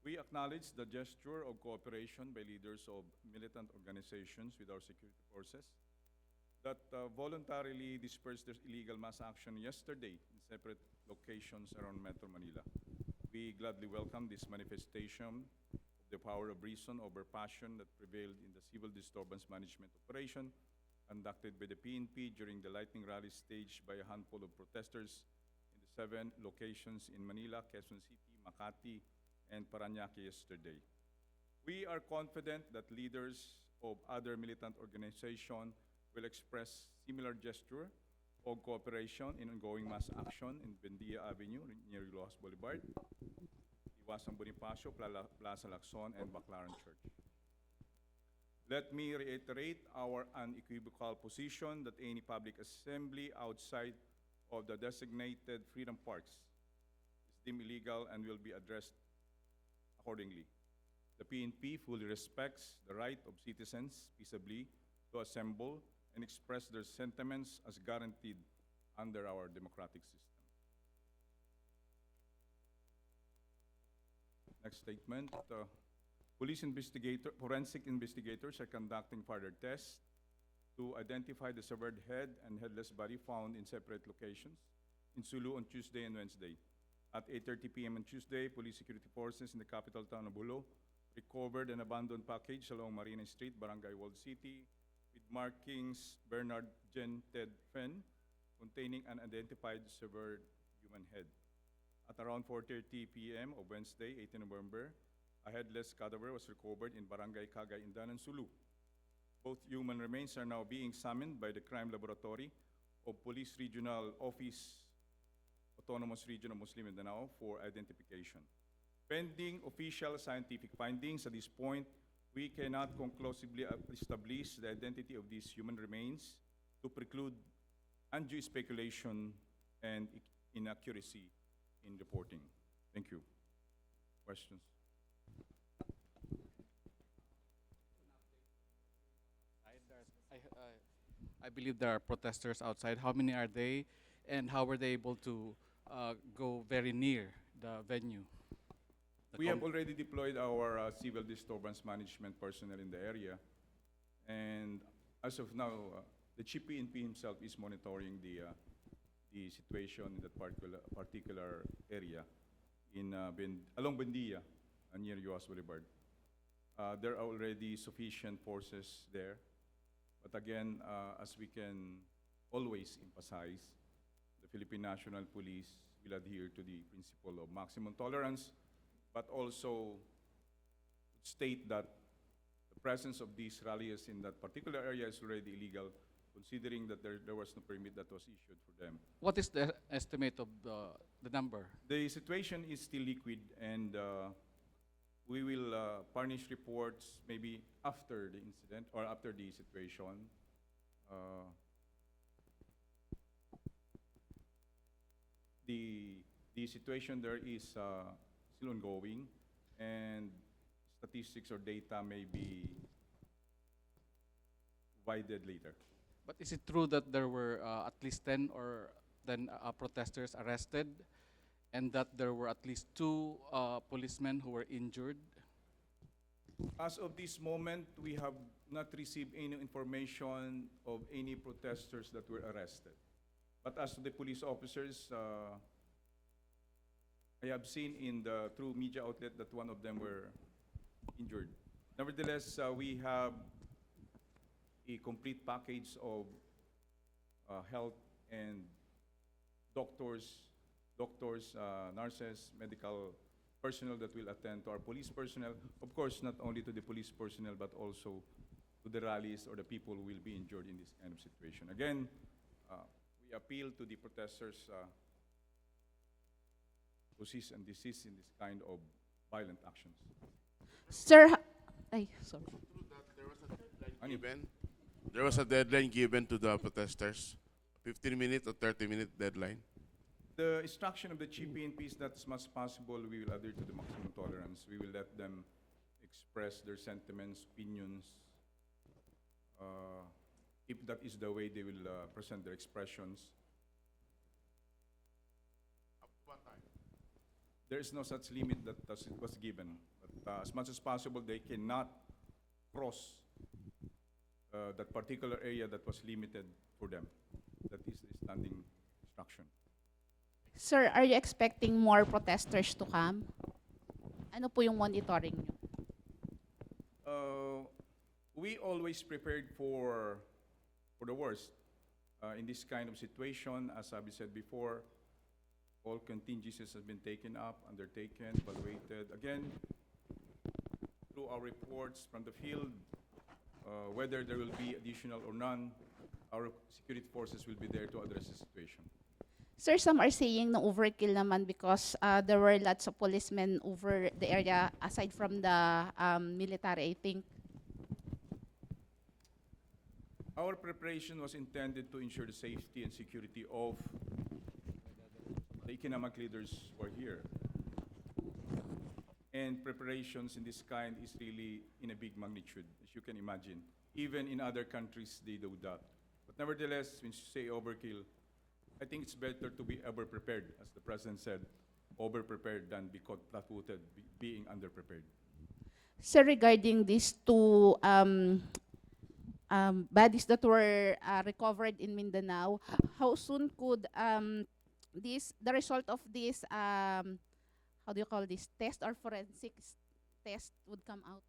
We acknowledge the gesture of cooperation by leaders of militant organizations with our security forces that voluntarily dispersed their illegal mass action yesterday in separate locations around Metro Manila. We gladly welcome this manifestation of the power of reason over passion that prevailed in the civil disturbance management operation conducted by the PNP during the lightning rally staged by a handful of protesters in the 7 locations in Manila, Quezon City, Makati, and Parañaque yesterday. We are confident that leaders of other militant organizations will express similar gesture of cooperation in ongoing mass action in Bendia Avenue near Rojas Boulevard, Iwasan Bonifacio, Plaza Lacson, and Baclaran Church. Let me reiterate our unequivocal position that any public assembly outside of the designated freedom parks is deemed illegal and will be addressed accordingly. The PNP fully respects the right of citizens peaceably to assemble and express their sentiments as guaranteed under our democratic system. Next statement. Forensic investigators are conducting further tests to identify the severed head and headless body found in separate locations in Sulu on Tuesday and Wednesday. At 8:30 p.m. on Tuesday, police security forces in the capital town of Bulo recovered an abandoned package along Marina Street, Barangay Walled City, with markings Bernard Jen Ted Fen, containing an unidentified severed human head. At around 4:30 p.m. of Wednesday, 18 November, a headless cadaver was recovered in Barangay Cagay, Indanan, Sulu. Both human remains are now being examined by the Crime Laboratory of Police Regional Office, Autonomous Region of Muslim Mindanao for identification. Pending official scientific findings at this point, we cannot conclusively establish the identity of these human remains to preclude undue speculation and inaccuracy in reporting. Thank you. Questions? I believe there are protesters outside. How many are they, and how were they able to go very near the venue? We have already deployed our civil disturbance management personnel in the area, and as of now, the Chief PNP himself is monitoring the situation in that particular area in along Bendia near US Boulevard. There are already sufficient forces there, but again, as we can always emphasize, the Philippine National Police will adhere to the principle of maximum tolerance, but also state that the presence of these rallies in that particular area is already illegal, considering that there was no permit that was issued for them. What is the estimate of the number? The situation is still liquid, and we will furnish reports maybe after the incident or after the situation. The situation there is still ongoing, and statistics or data may be provided later. But is it true that there were at least 10 or 10 protesters arrested, and that there were at least 2 policemen who were injured? As of this moment, we have not received any information of any protesters that were arrested. But as to the police officers, I have seen through media outlet that one of them were injured. Nevertheless, we have a complete package of health and doctors, nurses, medical personnel that will attend to our police personnel. Of course, not only to the police personnel, but also to the rallies or the people who will be injured in this kind of situation. Again, we appeal to the protesters to cease and desist in this kind of violent actions. Sir, sorry. True that there was a deadline given. There was a deadline given to the protesters, 15-minute or 30-minute deadline. The instruction of the Chief PNP is that as much as possible, we will adhere to the maximum tolerance. We will let them express their sentiments, opinions. If that is the way they will present their expressions. Up to what time? there is no such limit that was given. But as much as possible, they cannot cross that particular area that was limited for them. That is the standing instruction. Sir, are you expecting more protesters to come? Ano po yung monitoring nyo? We always prepared for the worst. In this kind of situation, as Abby said before, all contingencies have been taken up, undertaken, evaluated. Again, through our reports from the field, whether there will be additional or none, our security forces will be there to address the situation. Sir, some are saying na overkill naman because there were lots of policemen over the area aside from the military, I think. Our preparation was intended to ensure the safety and security of the economic leaders who are here. And preparations in this kind is really in a big magnitude, as you can imagine. Even in other countries, they do that. But nevertheless, when you say overkill, I think it's better to be ever-prepared, as the President said, over-prepared than be caught flat-footed, being under-prepared. Sir, regarding these two bodies that were recovered in Mindanao, how soon could the result of this, how do you call this, test or forensics test would come out?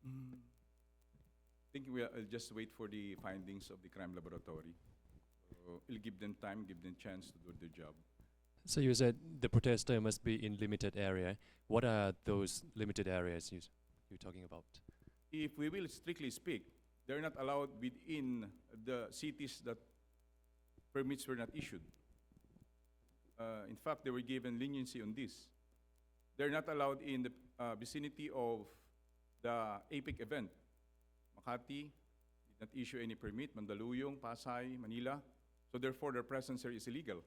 I think we'll just wait for the findings of the crime laboratory. We'll give them time, give them chance to do their job. So you said the protester must be in limited area. What are those limited areas you're talking about? If we will strictly speak, they're not allowed within the cities that permits were not issued. In fact, they were given leniency on this. They're not allowed in the vicinity of the APEC event. Makati did not issue any permit, Mandaluyong, Pasay, Manila. So therefore, their presence here is illegal.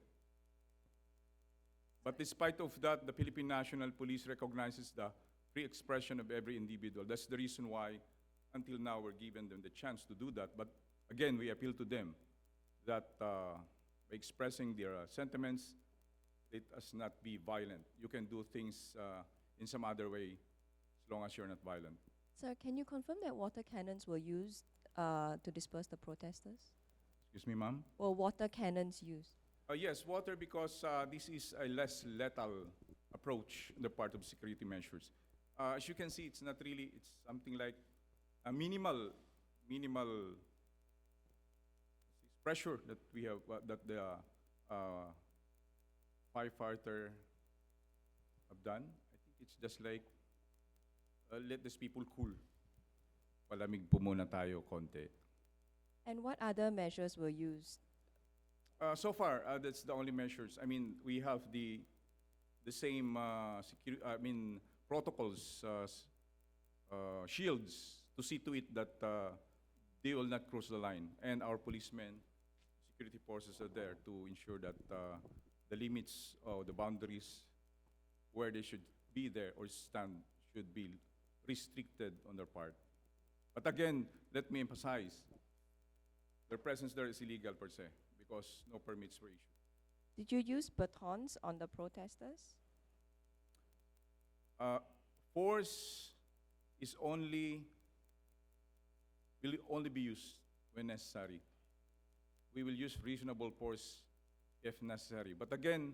But despite of that, the Philippine National Police recognizes the free expression of every individual. That's the reason why, until now, we're giving them the chance to do that. But again, we appeal to them that by expressing their sentiments, let us not be violent. You can do things in some other way as long as you're not violent. Sir, can you confirm that water cannons were used to disperse the protesters? Excuse me, ma'am? Were water cannons used? Yes, water, because this is a less lethal approach on the part of security measures. As you can see, it's not really, it's something like a minimal pressure that we have, that the firefighter have done. I think it's just like, let these people cool. Palamig po muna tayo konti. And what other measures were used? So far, that's the only measures. I mean, we have the same protocols, shields to see to it that they will not cross the line. And our policemen, security forces are there to ensure that the limits or the boundaries where they should be there or stand should be restricted on their part. But again, let me emphasize, their presence there is illegal per se, because no permits were issued. Did you use batons on the protesters? Force is will only be used when necessary. We will use reasonable force if necessary. But again,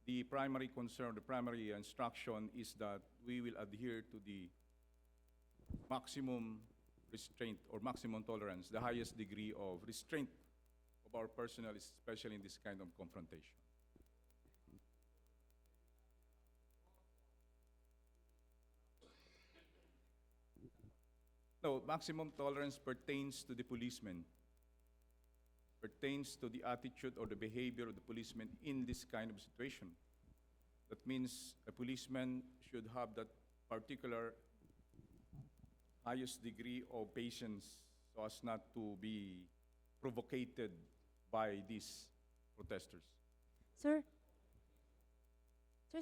the primary concern, the primary instruction is that we will adhere to the maximum restraint or maximum tolerance, the highest degree of restraint of our personnel, especially in this kind of confrontation. No, maximum tolerance pertains to the policemen, pertains to the attitude or the behavior of the policemen in this kind of situation. That means a policeman should have that particular highest degree of patience so as not to be provocated by these protesters. Sir,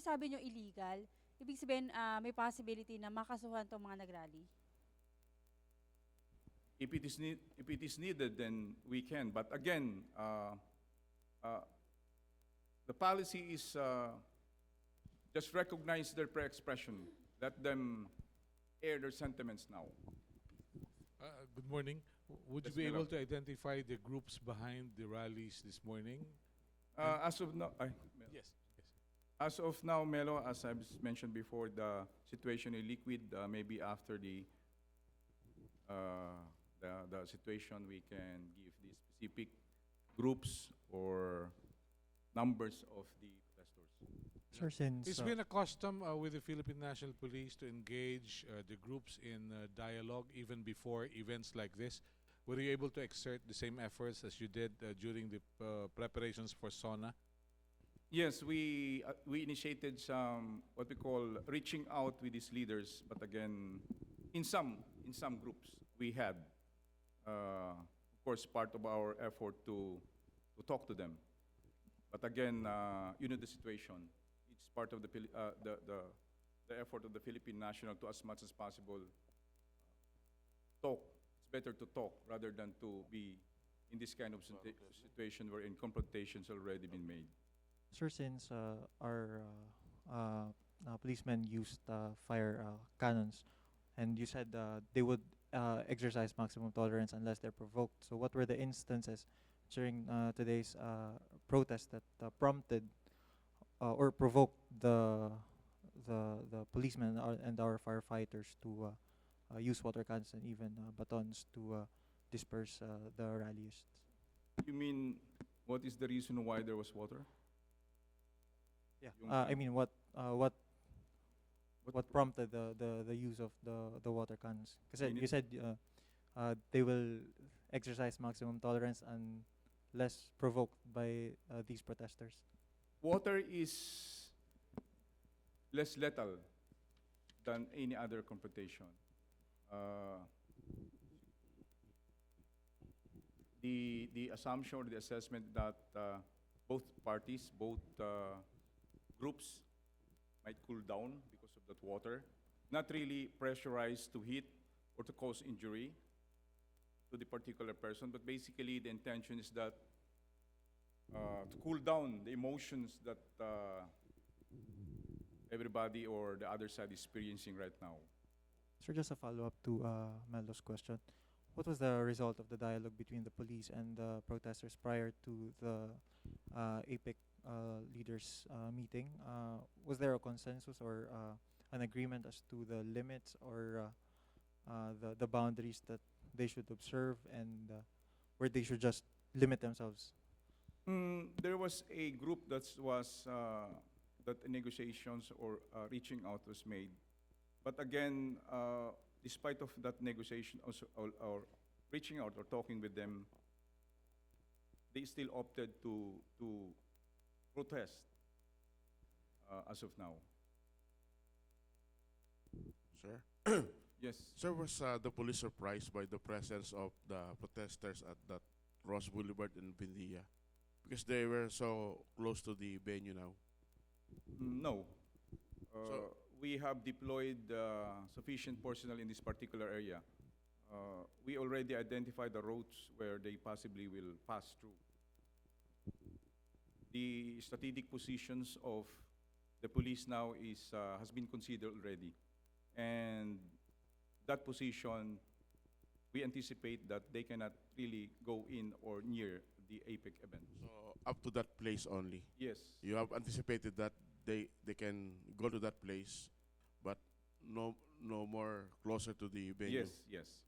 sabi nyo illegal. Ibig sabihin, may possibility na makasuhan itong mga nagrally. If it is needed, then we can. But again, the policy is Just recognize their pre-expression. Let them air their sentiments now. Good morning. Would you Yes, be Melo. able to identify the groups behind the rallies this morning? As of now, Yes. as of now, Melo, as I've mentioned before, the situation is liquid. Maybe after the situation, we can give the specific groups or numbers of the protesters. Sir, since It's been a custom with the Philippine National Police to engage the groups in dialogue even before events like this. Were you able to exert the same efforts as you did during the preparations for SONA? Yes, we initiated some what we call reaching out with these leaders, but again, in some groups we had, of course, part of our effort to talk to them. But again, you know the situation. It's part of the effort of the Philippine National to, as much as possible, talk. It's better to talk rather than to be in this kind of situation wherein confrontations already been made. Sir, since our policemen used fire cannons, and you said they would exercise maximum tolerance unless they're provoked. So, what were the instances during today's protest that prompted or provoked the policemen and our firefighters to use water cannons and even batons to disperse the rallyists? You mean, what is the reason why there was water? Yeah. Yung- I mean, what prompted the use of the water cannons? Because Mean you it- said they will exercise maximum tolerance unless provoked by these protesters. Water is less lethal than any other confrontation. The assumption or the assessment that both parties, both groups might cool down because of that water, not really pressurized to hit or to cause injury to the particular person, but basically the intention is that to cool down the emotions that everybody or the other side is experiencing right now. Sir, just a follow-up to Melo's question. What was the result of the dialogue between the police and the protesters prior to the APEC leaders meeting? Was there a consensus or an agreement as to the limits or the boundaries that they should observe and where they should just limit themselves? There was a group that negotiations or reaching out was made. But again, despite of that negotiation also, or reaching out or talking with them, they still opted to protest as of now. Sir? Yes. Sir, was the police surprised by the presence of the protesters at that Ross Boulevard in Pindia? Because they were so close to the venue now. No. So- We have deployed sufficient personnel in this particular area. We already identified the roads where they possibly will pass through. The strategic positions of the police now has been considered already. And that position, we anticipate that they cannot really go in or near the APEC event. So up to that place only. Yes. You have anticipated that they can go to that place, but no more closer to the venue. Yes.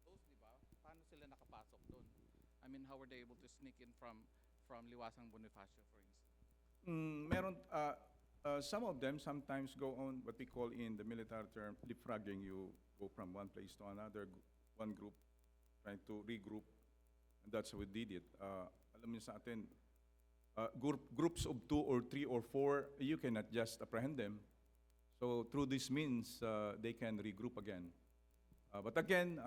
Those, di ba? Paano sila nakapasok doon? I mean, how were they able to sneak in from Liwasang Bonifacio, for instance? Some of them sometimes go on what we call in the military term leapfrogging. You go from one place to another, one group trying to regroup, and that's how we did it. Alam niyo sa atin, groups of 2 or 3 or 4, you cannot just apprehend them. So through this means, they can regroup again. But again,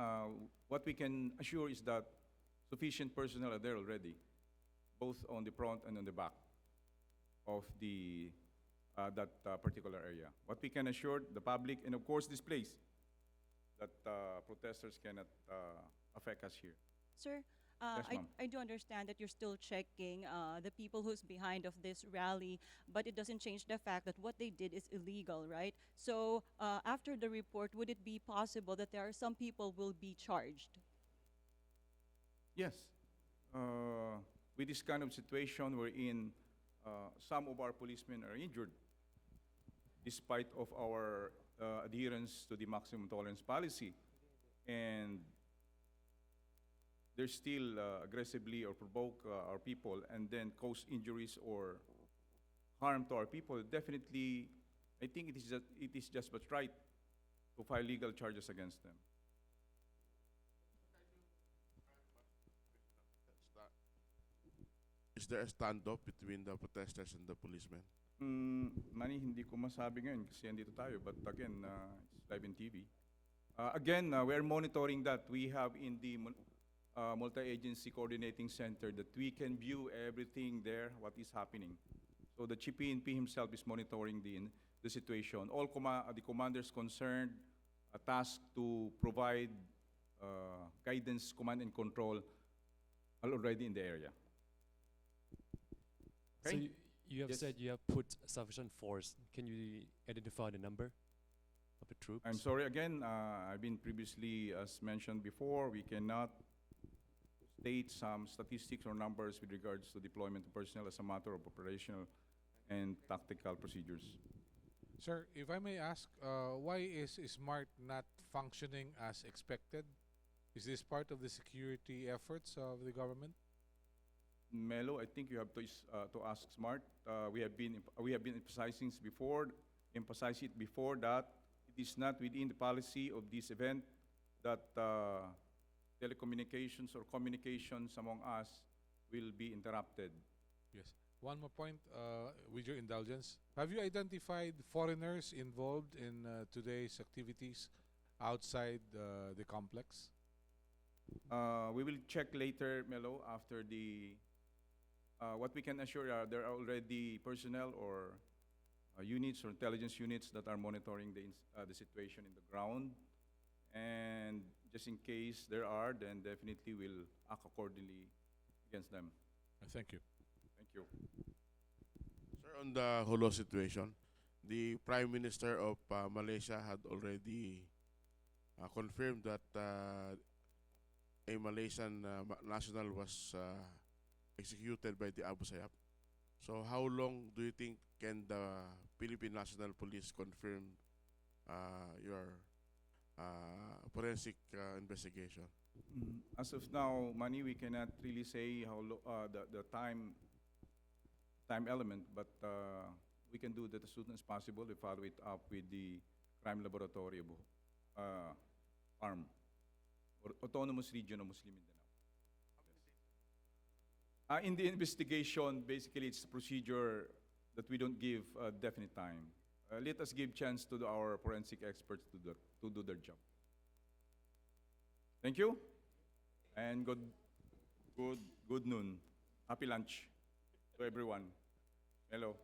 what we can assure is that sufficient personnel are there already, both on the front and on the back of that particular area. What we can assure the public, and of course this place, that protesters cannot affect us here. Sir, Yes, ma'am. I do understand that you're still checking the people who's behind of this rally, but it doesn't change the fact that what they did is illegal, right? So after the report, would it be possible that there are some people will be charged? Yes. With this kind of situation wherein some of our policemen are injured, despite of our adherence to the maximum tolerance policy, and they still aggressively or provoke our people and then cause injuries or harm to our people, definitely, I think it is just but right to file legal charges against them. Is there a standoff between the protesters and the policemen? Manny, hindi ko masabi ngayon kasi andito tayo. But again, it's live in TV. Again, we are monitoring that. We have in the multi-agency coordinating center that we can view everything there, what is happening. So the Chief PNP himself is monitoring the situation. All the commanders concerned are tasked to provide guidance, command and control are already in the area. So Okay. you have Yes. said you have put sufficient force. Can you identify the number of the troops? I'm sorry again, I've been previously, as mentioned before, we cannot state some statistics or numbers with regards to deployment of personnel as a matter of operational and tactical procedures. Sir, if I may ask, why is SMART not functioning as expected? Is this part of the security efforts of the government? Melo, I think you have to ask SMART. We have been emphasizing it before that it is not within the policy of this event that telecommunications or communications among us will be interrupted. Yes. One more point, with your indulgence. Have you identified foreigners involved in today's activities outside the complex? We will check later, Melo, after the. What we can assure there are already personnel or units or intelligence units that are monitoring the situation in the ground. And just in case there are, then definitely we'll act accordingly against them. Thank you. Thank you. Sir, on the Holo situation, the Prime Minister of Malaysia had already confirmed that a Malaysian national was executed by the Abu Sayyaf. So how long do you think can the Philippine National Police confirm your forensic investigation? As of now, Manny, we cannot really say how the time element, but we can do that as soon as possible. We follow it up with the crime laboratory of ARM, or Autonomous Region of Muslim Mindanao. In the investigation, basically, it's a procedure that we don't give a definite time. Let us give chance to our forensic experts to do their job. Thank you, and good noon. Happy lunch to everyone. Hello.